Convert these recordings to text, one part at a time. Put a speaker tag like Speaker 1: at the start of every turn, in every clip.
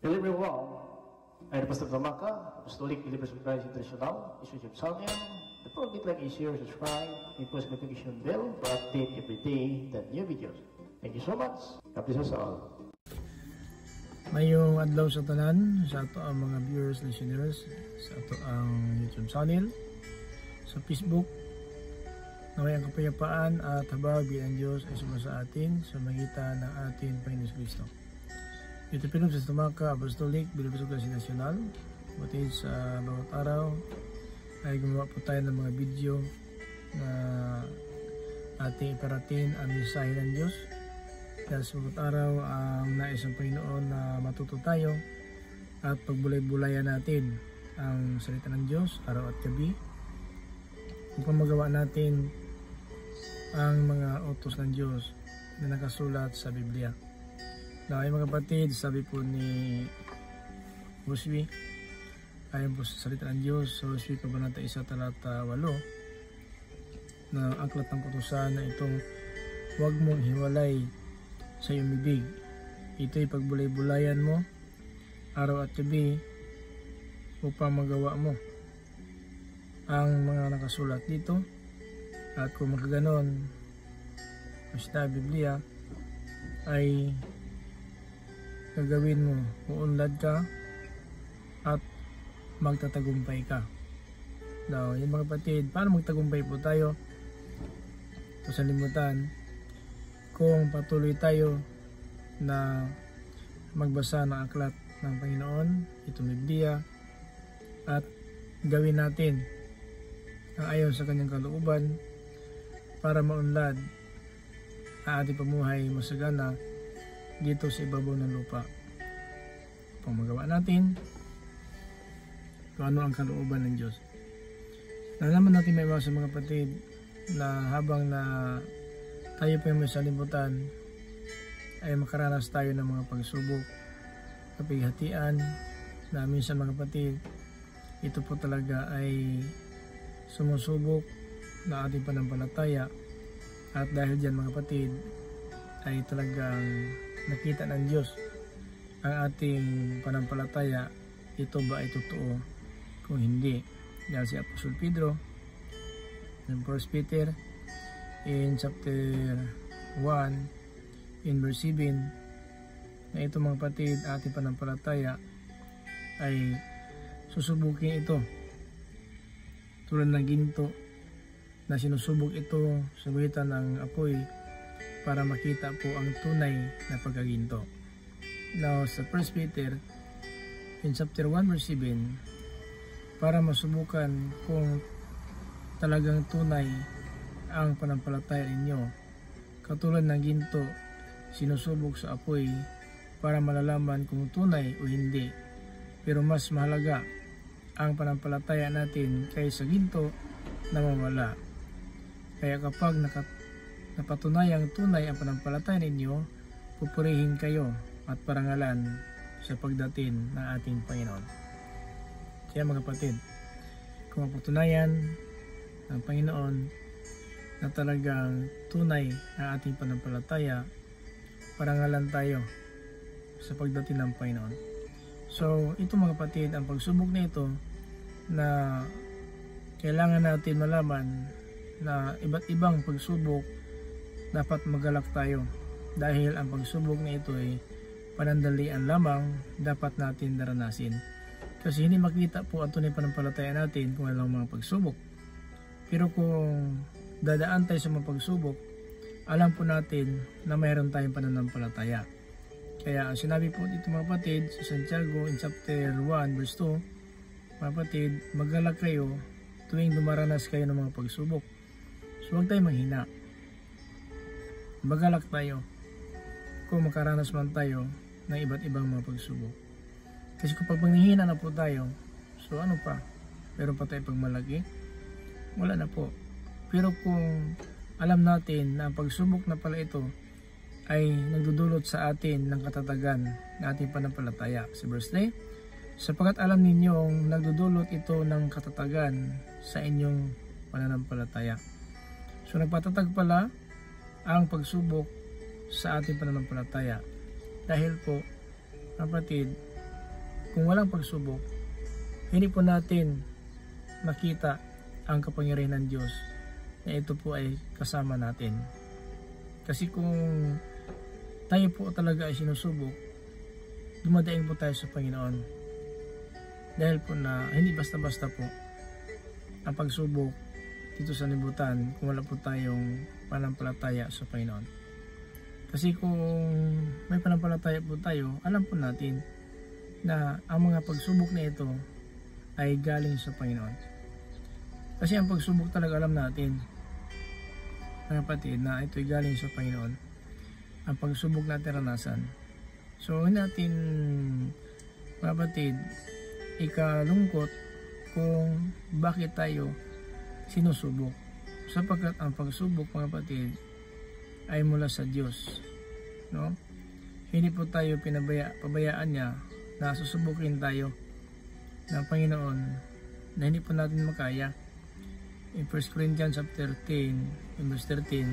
Speaker 1: Hello everyone, I'm the Pastor Tamaka, Apostolic Believers of Christ International, Bishop Salmian. The program like is share, subscribe, and post notification bell for update every day the new videos. Thank you so much. God bless us all.
Speaker 2: Mayong adlaw sa tanan, sa ato ang mga viewers, listeners, sa ato ang YouTube channel, sa Facebook. Naway ang kapayapaan at habag bilang Diyos ay suma sa atin sa magitan ng ating Panginoon Kristo. Ito pinong sa Tamaka, Apostolic Believers of Christ National. Buti sa bawat araw ay gumawa po tayo ng mga video na ating iparating ang mensahe ng Diyos. Kaya sa bawat araw ang nais ng Panginoon na matuto tayo at pagbulay-bulayan natin ang salita ng Diyos araw at gabi upang magawa natin ang mga utos ng Diyos na nakasulat sa Biblia. Na ay mga kapatid, sabi po ni Joshua, ayon po sa salita ng Diyos sa Joshua Kabanata 1 talata 8 na aklat ng kutusan na itong huwag mong hiwalay sa iyong bibig. Ito'y pagbulay-bulayan mo araw at gabi upang magawa mo ang mga nakasulat dito. At kung magkaganon sa Biblia ay gagawin mo, uunlad ka at magtatagumpay ka. Now, yung mga kapatid, paano magtagumpay po tayo? So, sa limutan, kung patuloy tayo na magbasa ng aklat ng Panginoon, itong Biblia, at gawin natin ang ayon sa kanyang kalooban para maunlad ang ating pamuhay masagana dito sa ibabaw ng lupa. Upang magawa natin kung ano ang kalooban ng Diyos. Nalaman natin may mga mga kapatid na habang na tayo pa may salimutan ay makaranas tayo ng mga pagsubok, kapighatian na minsan mga kapatid ito po talaga ay sumusubok na ating panampalataya at dahil dyan mga kapatid ay talagang nakita ng Diyos ang ating panampalataya, ito ba ay totoo kung hindi. Dahil si Apostol Pedro in 1 Peter in chapter 1 in verse 7 na ito mga kapatid, ating panampalataya ay susubukin ito tulad ng ginto na sinusubok ito sa guhitan ng apoy para makita po ang tunay na pagkaginto. Now sa 1 Peter in chapter 1 verse 7, para masubukan kung talagang tunay ang panampalataya ninyo, katulad ng ginto sinusubok sa apoy para malalaman kung tunay o hindi. Pero mas mahalaga ang panampalataya natin kaysa ginto na mawala. Kaya kapag napatunayang tunay ang panampalataya ninyo, pupurihin kayo at parangalan sa pagdating ng ating Panginoon. Kaya mga kapatid, kung mapatunayan ng Panginoon na talagang tunay ang ating panampalataya, parangalan tayo sa pagdating ng Panginoon. So ito mga kapatid, ang pagsubok na ito na kailangan natin malaman na iba't ibang pagsubok dapat magalak tayo dahil ang pagsubok na ito ay panandalian lamang dapat natin daranasin. Kasi hindi makita po ang tunay panampalataya natin kung walang mga pagsubok. Pero kung dadaan tayo sa mga pagsubok, alam po natin na mayroon tayong pananampalataya. Kaya ang sinabi po dito mga kapatid sa Santiago in chapter 1 verse 2, mga kapatid, magalak kayo tuwing dumaranas kayo ng mga pagsubok. So huwag tayo manghina. Magalak tayo kung makaranas man tayo ng iba't ibang mga pagsubok. Kasi kung paghihina na po tayo, so ano pa? Meron pa tayo pagmalaki? Wala na po. Pero kung alam natin na ang pagsubok na pala ito ay nagdudulot sa atin ng katatagan na ating panampalataya. Sa verse 3, sapagkat alam ninyong nagdudulot ito ng katatagan sa inyong pananampalataya. So nagpatatag pala ang pagsubok sa ating pananampalataya. Dahil po, kapatid, kung walang pagsubok, hindi po natin makita ang kapangyarihan ng Diyos na ito po ay kasama natin. Kasi kung tayo po talaga ay sinusubok, dumadaing po tayo sa Panginoon. Dahil po na hindi basta-basta po ang pagsubok dito sa libutan kung wala po tayong panampalataya sa Panginoon. Kasi kung may panampalataya po tayo, alam po natin na ang mga pagsubok na ito ay galing sa Panginoon. Kasi ang pagsubok talaga alam natin, mga kapatid, na ito ay galing sa Panginoon. Ang pagsubok natin ranasan. So hindi natin, mga kapatid, ikalungkot kung bakit tayo sinusubok. Sapagkat ang pagsubok, mga kapatid, ay mula sa Diyos. No? Hindi po tayo pabayaan niya na susubukin tayo ng Panginoon na hindi po natin makaya. In 1 Corinthians chapter 10, verse 13,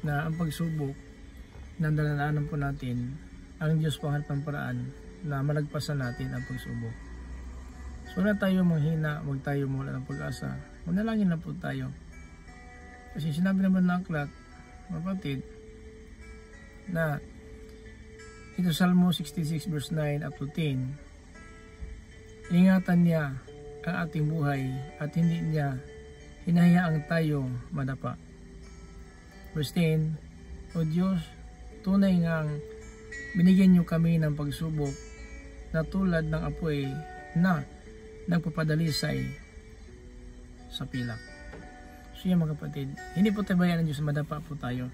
Speaker 2: na ang pagsubok na daladaanan po natin, ang Diyos po ang paraan na malagpasan natin ang pagsubok. So na tayo manghina, huwag tayo mawala ng pag-asa. Manalangin na po tayo. Kasi sinabi naman ng aklat, kapatid, na ito Salmo 66 verse 9 up to 10, ingatan niya ang ating buhay at hindi niya hinahayaang tayo madapa. Verse 10, O Diyos, tunay ngang binigyan niyo kami ng pagsubok na tulad ng apoy na nagpapadalisay sa pilak. So yan, mga kapatid, hindi po tayo bayaan ng Diyos, madapa po tayo.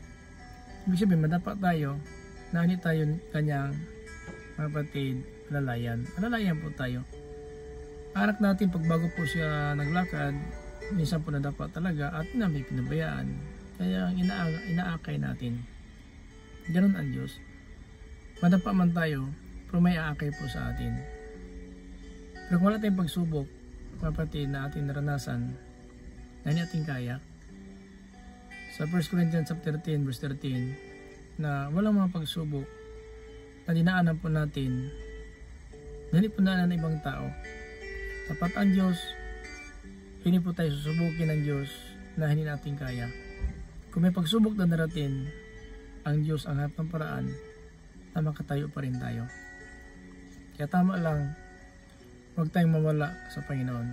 Speaker 2: Ibig sabihin, madapa tayo na hindi tayo kanyang, mga kapatid, alalayan po tayo. Anak natin, pag bago po siya naglakad, minsan po nadapa talaga at namin pinabayaan. Kaya inaakay natin. Ganun ang Diyos. Madapa man tayo, pero may aakay po sa atin. Pero kung wala tayong pagsubok, kapatid, na ating naranasan, na hindi ating kaya, sa 1 Corinthians chapter 10 verse 13, na walang mga pagsubok na dinaanan po natin, na hindi po naanan ng ibang tao. Tapat ang Diyos, hindi po tayo susubukin ng Diyos na hindi natin kaya. Kung may pagsubok na darating, ang Diyos ang hanap ng paraan na makatayo pa rin tayo. Kaya tama lang, huwag tayong mawala sa Panginoon.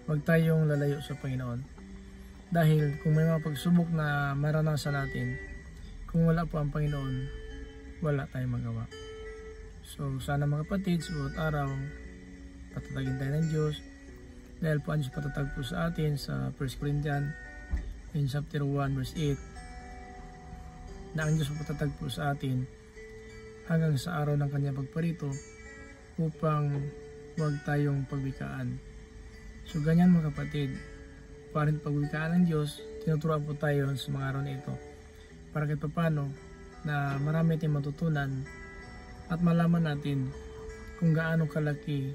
Speaker 2: Huwag tayong lalayo sa Panginoon. Dahil kung may mga pagsubok na maranasan natin, kung wala po ang Panginoon, wala tayong magawa. So sana, mga kapatid, sa bawat araw, patatagin tayo ng Diyos. Dahil po ang Diyos patatag po sa atin sa 1 Corinthians in chapter 1 verse 8, na ang Diyos patatag po sa atin hanggang sa araw ng kanyang pagparito upang huwag tayong pagwikaan. So ganyan, mga kapatid, parin pagwikaan ng Diyos, tinuturuan po tayo sa mga araw na ito para kahit paano na marami tayong matutunan at malaman natin kung gaano kalaki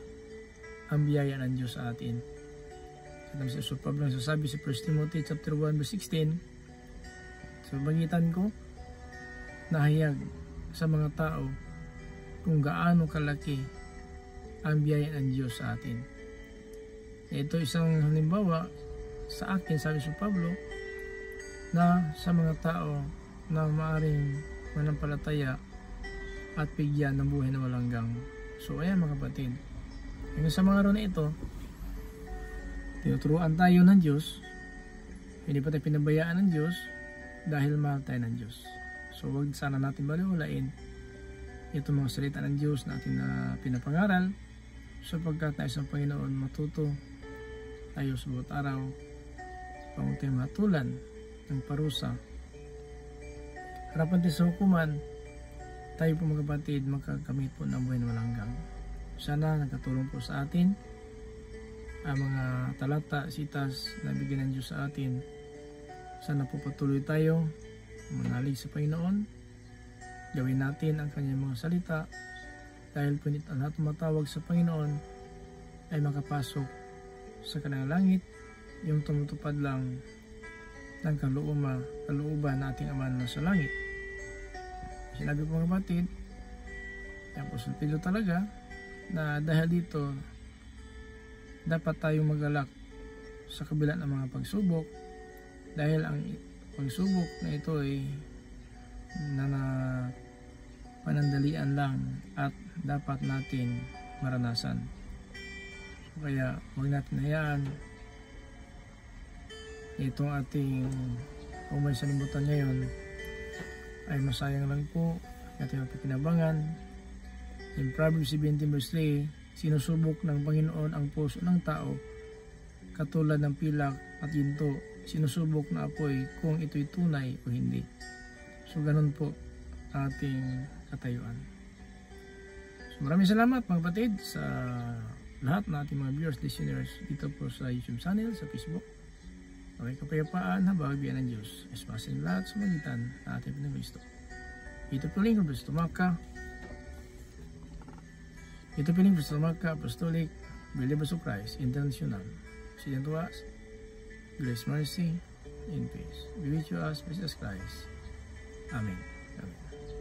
Speaker 2: ang biyaya ng Diyos sa atin. Kasi si Pablo sasabi sa 1 Timothy chapter 1 verse 16, sa bangitan ko, nahayag sa mga tao kung gaano kalaki ang biyaya ng Diyos sa atin. Ito isang halimbawa sa akin, sabi si Pablo, na sa mga tao na maaring manampalataya at bigyan ng buhay na walang hanggan. So ayan, mga kapatid, hanggang sa mga araw na ito, tinuturuan tayo ng Diyos, hindi pa tayo pinabayaan ng Diyos dahil mahal tayo ng Diyos. So huwag sana natin baliwalain itong mga salita ng Diyos na ating pinapangaral, sapagkat tayo sa Panginoon matuto tayo sa bawat araw upang tayo matulan ng parusa. Harapan tayo sa hukuman, tayo po, mga kapatid, makakamit po ng buhay na walang hanggan. Sana nakatulong po sa atin ang mga talata, sitas na bigyan ng Diyos sa atin. Sana po patuloy tayo manalig sa Panginoon, gawin natin ang kanyang mga salita, dahil punit ang lahat tumatawag sa Panginoon ay makapasok sa kanyang langit, yung tumutupad lang ng kalooban na ating Ama na sa langit. Sinabi po, mga kapatid, yung Apostol Pedro talaga, na dahil dito dapat tayong magalak sa kabila ng mga pagsubok, dahil ang pagsubok na ito ay panandalian lang at dapat natin maranasan. Kaya huwag natin hayaan itong ating umay sa limutan ngayon ay masayang lang po ating mapakinabangan. In Proverbs 17 verse 3, sinusubok ng Panginoon ang puso ng tao katulad ng pilak at ginto, sinusubok na apoy kung ito'y tunay o hindi. So ganun po ating katayuan. So maraming salamat mga kapatid sa lahat ng ating mga viewers, listeners dito po sa YouTube channel, sa Facebook. Okay, kapayapaan na bahagyan ng Diyos. Espasin lahat sa magitan na ating Pinagristo. Ito piling Apostolic Believers of Christ International. See you to us. Grace, mercy, and peace be with you as Jesus Christ. Amen. Amen.